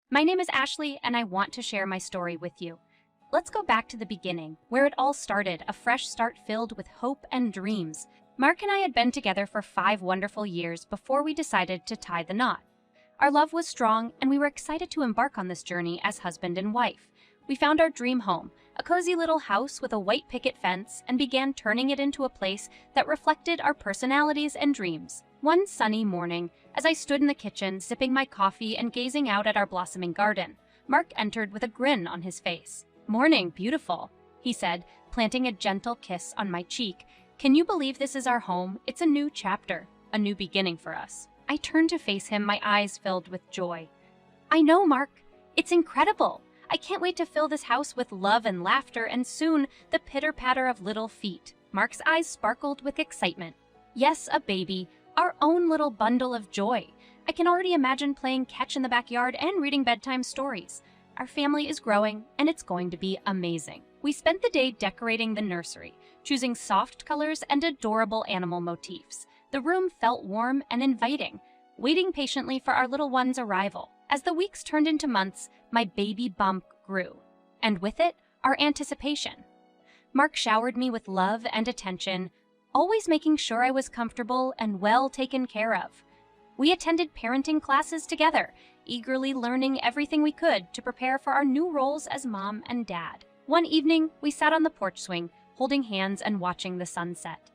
My name is Ashley, and I want to share my story with you. Let's go back to the beginning, where it all started, a fresh start filled with hope and dreams. Mark and I had been together for 5 wonderful years before we decided to tie the knot. Our love was strong, and we were excited to embark on this journey as husband and wife. We found our dream home, a cozy little house with a white picket fence, and began turning it into a place that reflected our personalities and dreams. One sunny morning, as I stood in the kitchen, sipping my coffee and gazing out at our blossoming garden, Mark entered with a grin on his face. "Morning, beautiful," he said, planting a gentle kiss on my cheek. "Can you believe this is our home? It's a new chapter, a new beginning for us." I turned to face him, my eyes filled with joy. "I know, Mark. It's incredible. I can't wait to fill this house with love and laughter, and soon the pitter-patter of little feet." Mark's eyes sparkled with excitement. "Yes, a baby, our own little bundle of joy. I can already imagine playing catch in the backyard and reading bedtime stories. Our family is growing, and it's going to be amazing." We spent the day decorating the nursery, choosing soft colors and adorable animal motifs. The room felt warm and inviting, waiting patiently for our little one's arrival. As the weeks turned into months, my baby bump grew, and with it, our anticipation. Mark showered me with love and attention, always making sure I was comfortable and well taken care of. We attended parenting classes together, eagerly learning everything we could to prepare for our new roles as mom and dad. One evening, we sat on the porch swing, holding hands and watching the sunset.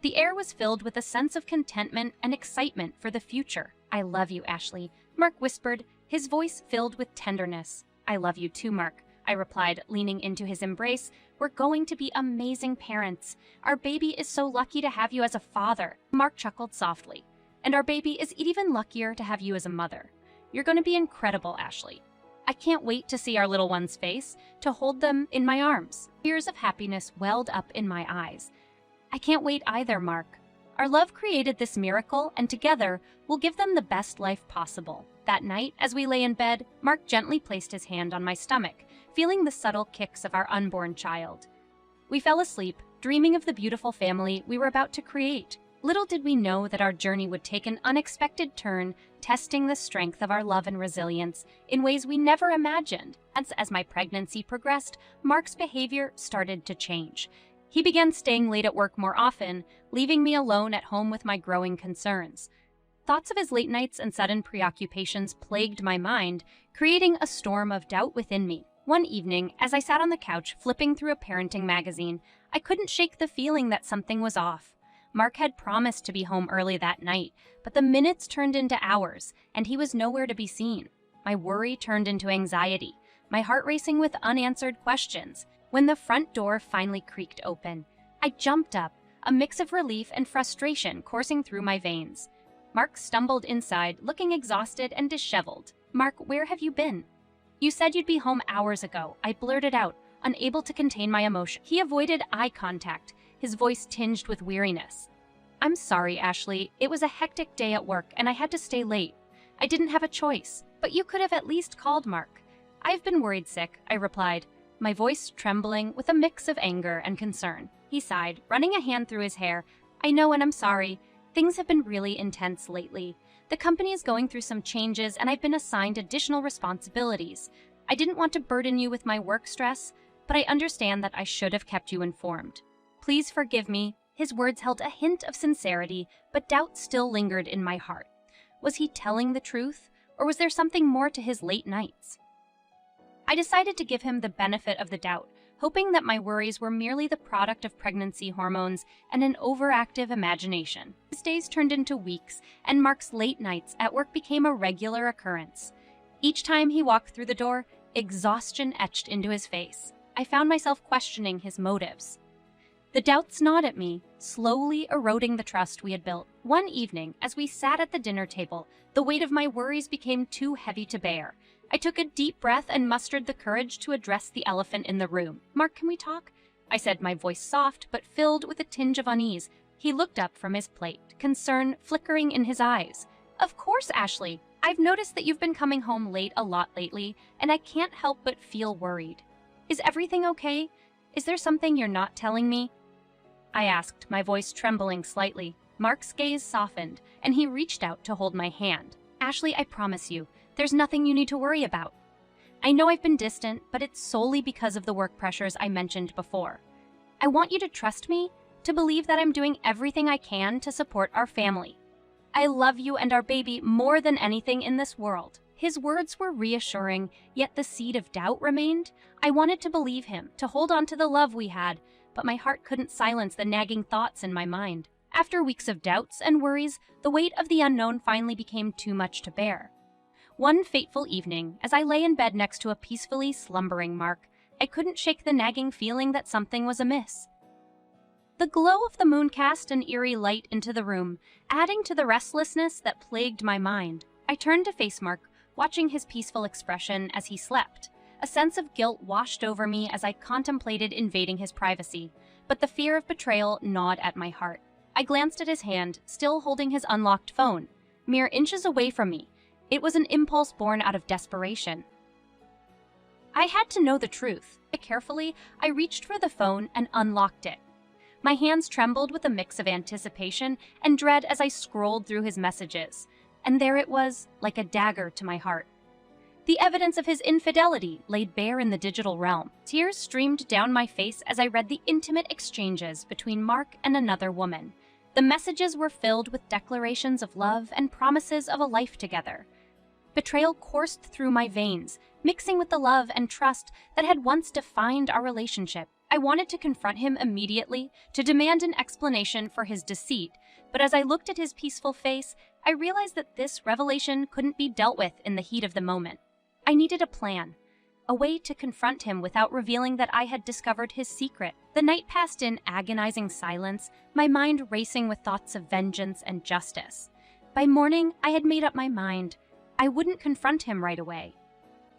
The air was filled with a sense of contentment and excitement for the future. "I love you, Ashley," Mark whispered, his voice filled with tenderness. "I love you too, Mark," I replied, leaning into his embrace. "We're going to be amazing parents. Our baby is so lucky to have you as a father." Mark chuckled softly. "And our baby is even luckier to have you as a mother. You're going to be incredible, Ashley. I can't wait to see our little one's face, to hold them in my arms." Tears of happiness welled up in my eyes. "I can't wait either, Mark. Our love created this miracle, and together, we'll give them the best life possible." That night, as we lay in bed, Mark gently placed his hand on my stomach, feeling the subtle kicks of our unborn child. We fell asleep, dreaming of the beautiful family we were about to create. Little did we know that our journey would take an unexpected turn, testing the strength of our love and resilience in ways we never imagined. As my pregnancy progressed, Mark's behavior started to change. He began staying late at work more often, leaving me alone at home with my growing concerns. Thoughts of his late nights and sudden preoccupations plagued my mind, creating a storm of doubt within me. One evening, as I sat on the couch flipping through a parenting magazine, I couldn't shake the feeling that something was off. Mark had promised to be home early that night, but the minutes turned into hours, and he was nowhere to be seen. My worry turned into anxiety, my heart racing with unanswered questions. When the front door finally creaked open, I jumped up, a mix of relief and frustration coursing through my veins. Mark stumbled inside, looking exhausted and disheveled. "Mark, where have you been?" "You said you'd be home hours ago," I blurted out, unable to contain my emotion. He avoided eye contact, his voice tinged with weariness. "I'm sorry, Ashley. It was a hectic day at work, and I had to stay late. I didn't have a choice, but you could have at least called, Mark." "I've been worried sick," I replied, my voice trembling with a mix of anger and concern. He sighed, running a hand through his hair. "I know, and I'm sorry. Things have been really intense lately. The company is going through some changes, and I've been assigned additional responsibilities. I didn't want to burden you with my work stress, but I understand that I should have kept you informed. Please forgive me." His words held a hint of sincerity, but doubt still lingered in my heart. Was he telling the truth, or was there something more to his late nights? I decided to give him the benefit of the doubt, hoping that my worries were merely the product of pregnancy hormones and an overactive imagination. His days turned into weeks, and Mark's late nights at work became a regular occurrence. Each time he walked through the door, exhaustion etched into his face. I found myself questioning his motives. The doubts gnawed at me, slowly eroding the trust we had built. One evening, as we sat at the dinner table, the weight of my worries became too heavy to bear. I took a deep breath and mustered the courage to address the elephant in the room. "Mark, can we talk?" I said, my voice soft but filled with a tinge of unease. He looked up from his plate, concern flickering in his eyes. "Of course, Ashley. I've noticed that you've been coming home late a lot lately, and I can't help but feel worried. Is everything okay? Is there something you're not telling me?" I asked, my voice trembling slightly. Mark's gaze softened, and he reached out to hold my hand. "Ashley, I promise you, There's nothing you need to worry about. I know I've been distant, but it's solely because of the work pressures I mentioned before. I want you to trust me, to believe that I'm doing everything I can to support our family. I love you and our baby more than anything in this world." His words were reassuring, yet the seed of doubt remained. I wanted to believe him, to hold on to the love we had, but my heart couldn't silence the nagging thoughts in my mind. After weeks of doubts and worries, the weight of the unknown finally became too much to bear. One fateful evening, as I lay in bed next to a peacefully slumbering Mark, I couldn't shake the nagging feeling that something was amiss. The glow of the moon cast an eerie light into the room, adding to the restlessness that plagued my mind. I turned to face Mark, watching his peaceful expression as he slept. A sense of guilt washed over me as I contemplated invading his privacy, but the fear of betrayal gnawed at my heart. I glanced at his hand, still holding his unlocked phone, mere inches away from me. It was an impulse born out of desperation. I had to know the truth. Carefully, I reached for the phone and unlocked it. My hands trembled with a mix of anticipation and dread as I scrolled through his messages, and there it was, like a dagger to my heart. The evidence of his infidelity laid bare in the digital realm. Tears streamed down my face as I read the intimate exchanges between Mark and another woman. The messages were filled with declarations of love and promises of a life together. Betrayal coursed through my veins, mixing with the love and trust that had once defined our relationship. I wanted to confront him immediately, to demand an explanation for his deceit, but as I looked at his peaceful face, I realized that this revelation couldn't be dealt with in the heat of the moment. I needed a plan, a way to confront him without revealing that I had discovered his secret. The night passed in agonizing silence, my mind racing with thoughts of vengeance and justice. By morning, I had made up my mind. I wouldn't confront him right away.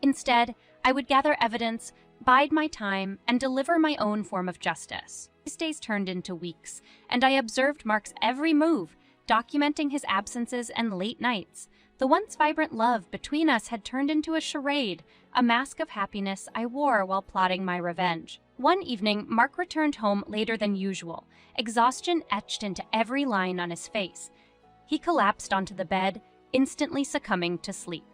Instead, I would gather evidence, bide my time, and deliver my own form of justice. These days turned into weeks, and I observed Mark's every move, documenting his absences and late nights. The once vibrant love between us had turned into a charade, a mask of happiness I wore while plotting my revenge. One evening, Mark returned home later than usual, exhaustion etched into every line on his face. He collapsed onto the bed, instantly succumbing to sleep.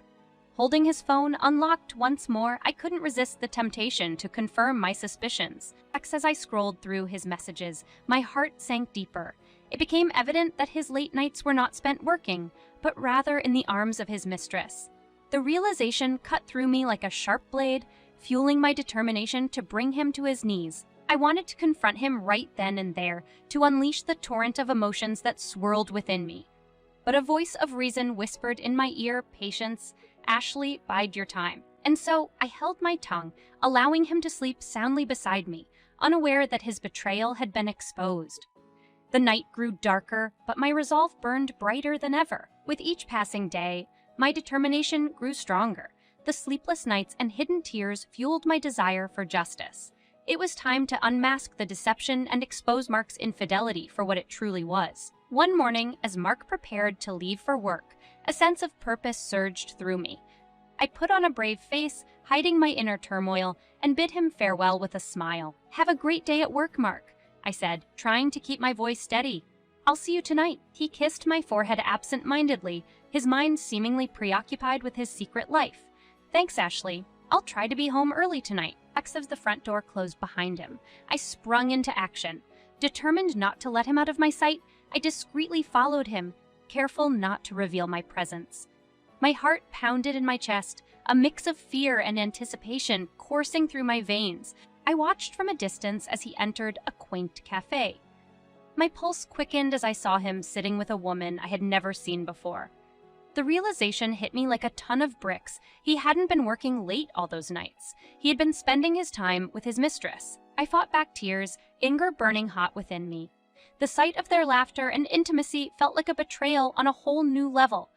Holding his phone unlocked once more, I couldn't resist the temptation to confirm my suspicions. As I scrolled through his messages, my heart sank deeper. It became evident that his late nights were not spent working, but rather in the arms of his mistress. The realization cut through me like a sharp blade, fueling my determination to bring him to his knees. I wanted to confront him right then and there, to unleash the torrent of emotions that swirled within me. But a voice of reason whispered in my ear, "Patience, Ashley, bide your time." And so I held my tongue, allowing him to sleep soundly beside me, unaware that his betrayal had been exposed. The night grew darker, but my resolve burned brighter than ever. With each passing day, my determination grew stronger. The sleepless nights and hidden tears fueled my desire for justice. It was time to unmask the deception and expose Mark's infidelity for what it truly was. One morning, as Mark prepared to leave for work, a sense of purpose surged through me. I put on a brave face, hiding my inner turmoil, and bid him farewell with a smile. "Have a great day at work, Mark," I said, trying to keep my voice steady. "I'll see you tonight." He kissed my forehead absent-mindedly, his mind seemingly preoccupied with his secret life. "Thanks, Ashley. I'll try to be home early tonight." As the front door closed behind him, I sprung into action. Determined not to let him out of my sight, I discreetly followed him, careful not to reveal my presence. My heart pounded in my chest, a mix of fear and anticipation coursing through my veins. I watched from a distance as he entered a quaint cafe. My pulse quickened as I saw him sitting with a woman I had never seen before. The realization hit me like a ton of bricks. He hadn't been working late all those nights. He had been spending his time with his mistress. I fought back tears, anger burning hot within me. The sight of their laughter and intimacy felt like a betrayal on a whole new level.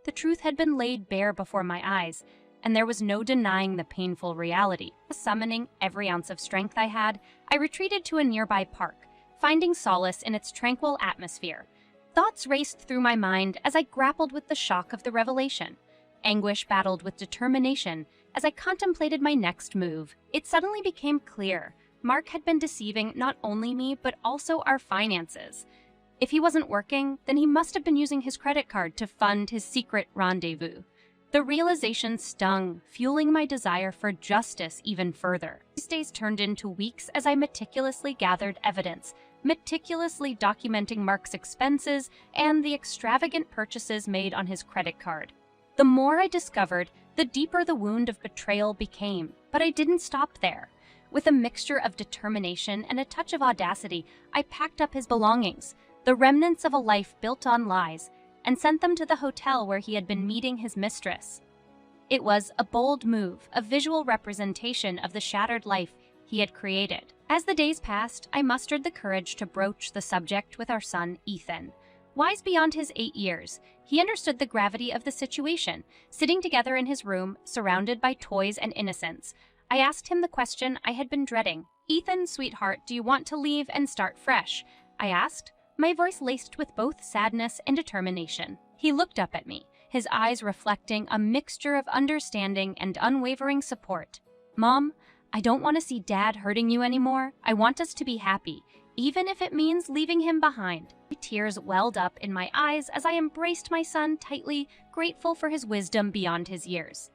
The truth had been laid bare before my eyes, and there was no denying the painful reality. Summoning every ounce of strength I had, I retreated to a nearby park, finding solace in its tranquil atmosphere. Thoughts raced through my mind as I grappled with the shock of the revelation. Anguish battled with determination as I contemplated my next move. It suddenly became clear. Mark had been deceiving not only me, but also our finances. If he wasn't working, then he must have been using his credit card to fund his secret rendezvous. The realization stung, fueling my desire for justice even further. These days turned into weeks as I meticulously gathered evidence, meticulously documenting Mark's expenses and the extravagant purchases made on his credit card. The more I discovered, the deeper the wound of betrayal became. But I didn't stop there. With a mixture of determination and a touch of audacity, I packed up his belongings, the remnants of a life built on lies, and sent them to the hotel where he had been meeting his mistress. It was a bold move, a visual representation of the shattered life he had created. As the days passed, I mustered the courage to broach the subject with our son, Ethan. Wise beyond his 8 years, he understood the gravity of the situation. Sitting together in his room, surrounded by toys and innocence, I asked him the question I had been dreading. "Ethan, sweetheart, do you want to leave and start fresh?" I asked, my voice laced with both sadness and determination. He looked up at me, his eyes reflecting a mixture of understanding and unwavering support. "Mom, I don't want to see Dad hurting you anymore. I want us to be happy, even if it means leaving him behind." Tears welled up in my eyes as I embraced my son tightly, grateful for his wisdom beyond his years.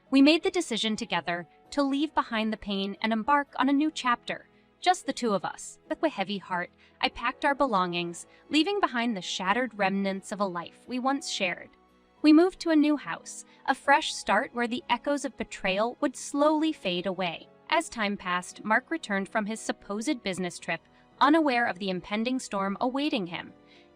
We made the decision together to leave behind the pain and embark on a new chapter, just the two of us. With a heavy heart, I packed our belongings, leaving behind the shattered remnants of a life we once shared. We moved to a new house, a fresh start where the echoes of betrayal would slowly fade away. As time passed, Mark returned from his supposed business trip, unaware of the impending storm awaiting him.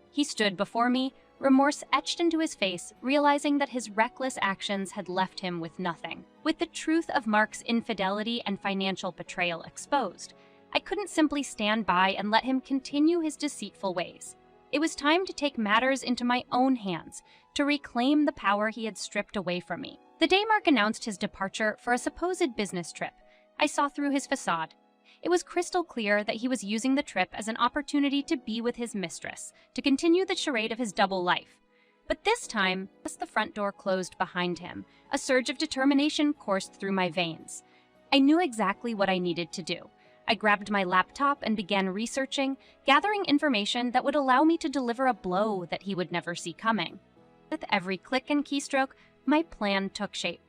He stood before me, remorse etched into his face, realizing that his reckless actions had left him with nothing. With the truth of Mark's infidelity and financial betrayal exposed, I couldn't simply stand by and let him continue his deceitful ways. It was time to take matters into my own hands, to reclaim the power he had stripped away from me. The day Mark announced his departure for a supposed business trip, I saw through his facade. It was crystal clear that he was using the trip as an opportunity to be with his mistress, to continue the charade of his double life. But this time, as the front door closed behind him, a surge of determination coursed through my veins. I knew exactly what I needed to do. I grabbed my laptop and began researching, gathering information that would allow me to deliver a blow that he would never see coming. With every click and keystroke, my plan took shape.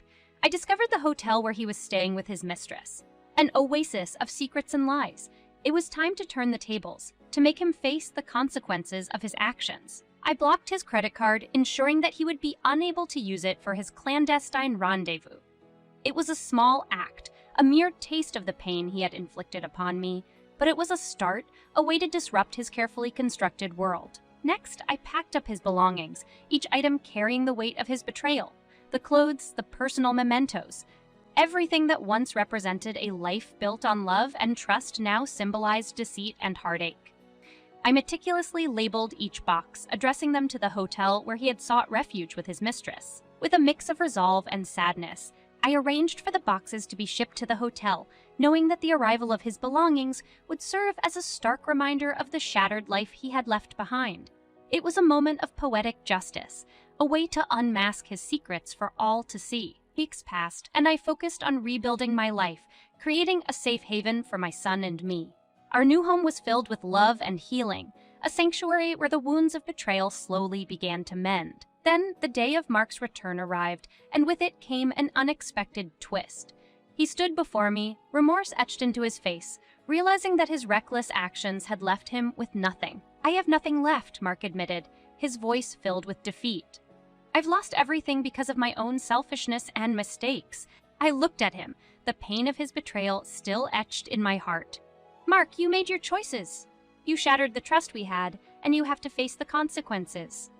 I discovered the hotel where he was staying with his mistress. An oasis of secrets and lies. It was time to turn the tables, to make him face the consequences of his actions. I blocked his credit card, ensuring that he would be unable to use it for his clandestine rendezvous. It was a small act, a mere taste of the pain he had inflicted upon me, but it was a start, a way to disrupt his carefully constructed world. Next, I packed up his belongings, each item carrying the weight of his betrayal. The clothes, the personal mementos. Everything that once represented a life built on love and trust now symbolized deceit and heartache. I meticulously labeled each box, addressing them to the hotel where he had sought refuge with his mistress. With a mix of resolve and sadness, I arranged for the boxes to be shipped to the hotel, knowing that the arrival of his belongings would serve as a stark reminder of the shattered life he had left behind. It was a moment of poetic justice, a way to unmask his secrets for all to see. Weeks passed, and I focused on rebuilding my life, creating a safe haven for my son and me. Our new home was filled with love and healing, a sanctuary where the wounds of betrayal slowly began to mend. Then the day of Mark's return arrived, and with it came an unexpected twist. He stood before me, remorse etched into his face, realizing that his reckless actions had left him with nothing. "I have nothing left," Mark admitted, his voice filled with defeat. "I've lost everything because of my own selfishness and mistakes." I looked at him, the pain of his betrayal still etched in my heart. "Mark, you made your choices. You shattered the trust we had, and you have to face the consequences.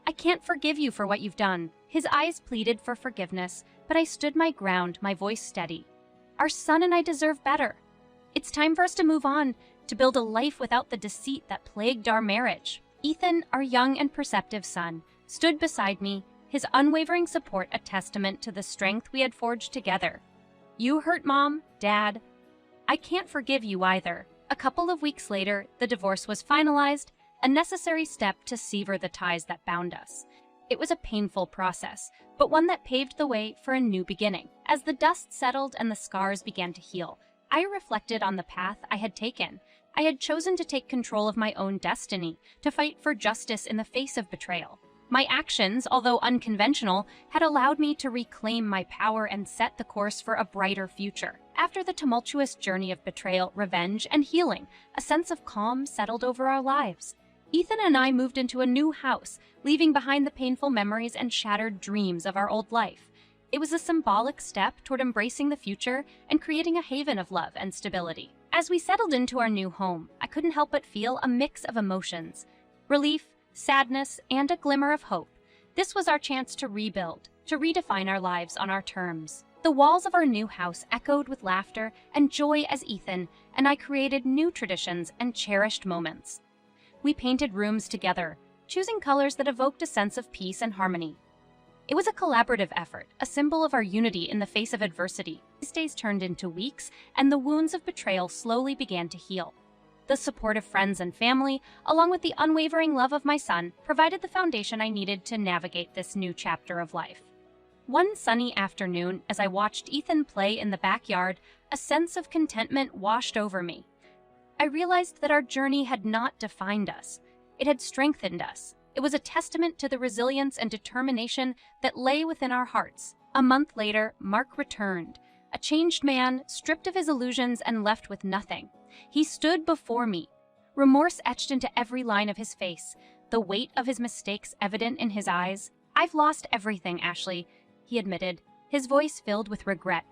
I can't forgive you for what you've done." His eyes pleaded for forgiveness, but I stood my ground, my voice steady. "Our son and I deserve better. It's time for us to move on, to build a life without the deceit that plagued our marriage." Ethan, our young and perceptive son, stood beside me, his unwavering support a testament to the strength we had forged together. "You hurt Mom, Dad. I can't forgive you either." A couple of weeks later, the divorce was finalized, a necessary step to sever the ties that bound us. It was a painful process, but one that paved the way for a new beginning. As the dust settled and the scars began to heal, I reflected on the path I had taken. I had chosen to take control of my own destiny, to fight for justice in the face of betrayal. My actions, although unconventional, had allowed me to reclaim my power and set the course for a brighter future. After the tumultuous journey of betrayal, revenge, and healing, a sense of calm settled over our lives. Ethan and I moved into a new house, leaving behind the painful memories and shattered dreams of our old life. It was a symbolic step toward embracing the future and creating a haven of love and stability. As we settled into our new home, I couldn't help but feel a mix of emotions: relief, sadness, and a glimmer of hope. This was our chance to rebuild, to redefine our lives on our terms. The walls of our new house echoed with laughter and joy as Ethan and I created new traditions and cherished moments. We painted rooms together, choosing colors that evoked a sense of peace and harmony. It was a collaborative effort, a symbol of our unity in the face of adversity. These days turned into weeks, and the wounds of betrayal slowly began to heal. The support of friends and family, along with the unwavering love of my son, provided the foundation I needed to navigate this new chapter of life. One sunny afternoon, as I watched Ethan play in the backyard, a sense of contentment washed over me. I realized that our journey had not defined us. It had strengthened us. It was a testament to the resilience and determination that lay within our hearts. A month later, Mark returned, a changed man, stripped of his illusions and left with nothing. He stood before me, remorse etched into every line of his face, the weight of his mistakes evident in his eyes. "I've lost everything, Ashley," he admitted, his voice filled with regret.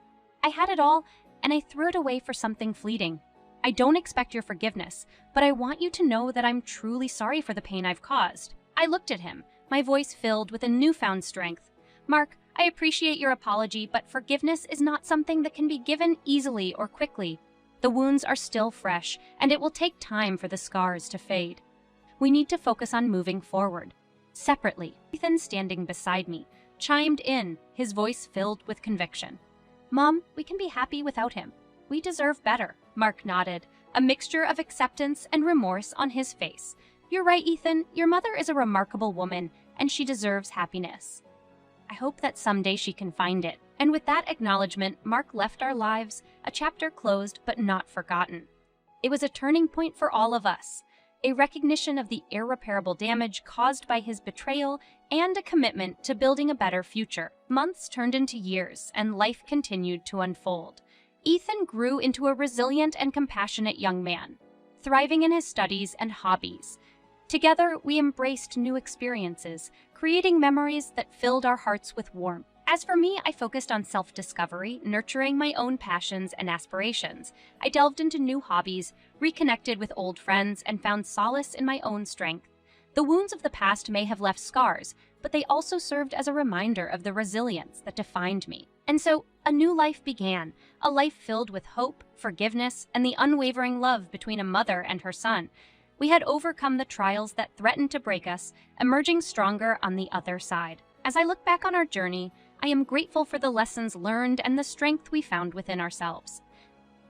"I had it all, and I threw it away for something fleeting. I don't expect your forgiveness, but I want you to know that I'm truly sorry for the pain I've caused." I looked at him, my voice filled with a newfound strength. "Mark, I appreciate your apology, but forgiveness is not something that can be given easily or quickly. The wounds are still fresh, and it will take time for the scars to fade. We need to focus on moving forward." Separately, Ethan, standing beside me, chimed in, his voice filled with conviction. "Mom, we can be happy without him. We deserve better." Mark nodded, a mixture of acceptance and remorse on his face. "You're right, Ethan. Your mother is a remarkable woman, and she deserves happiness. I hope that someday she can find it." And with that acknowledgement, Mark left our lives, a chapter closed but not forgotten. It was a turning point for all of us, a recognition of the irreparable damage caused by his betrayal and a commitment to building a better future. Months turned into years, and life continued to unfold. Ethan grew into a resilient and compassionate young man, thriving in his studies and hobbies. Together, we embraced new experiences, creating memories that filled our hearts with warmth. As for me, I focused on self-discovery, nurturing my own passions and aspirations. I delved into new hobbies, reconnected with old friends, and found solace in my own strength. The wounds of the past may have left scars, but they also served as a reminder of the resilience that defined me. And so, a new life began, a life filled with hope, forgiveness, and the unwavering love between a mother and her son. We had overcome the trials that threatened to break us, emerging stronger on the other side. As I look back on our journey, I am grateful for the lessons learned and the strength we found within ourselves.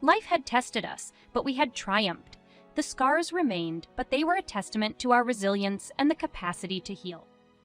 Life had tested us, but we had triumphed. The scars remained, but they were a testament to our resilience and the capacity to heal.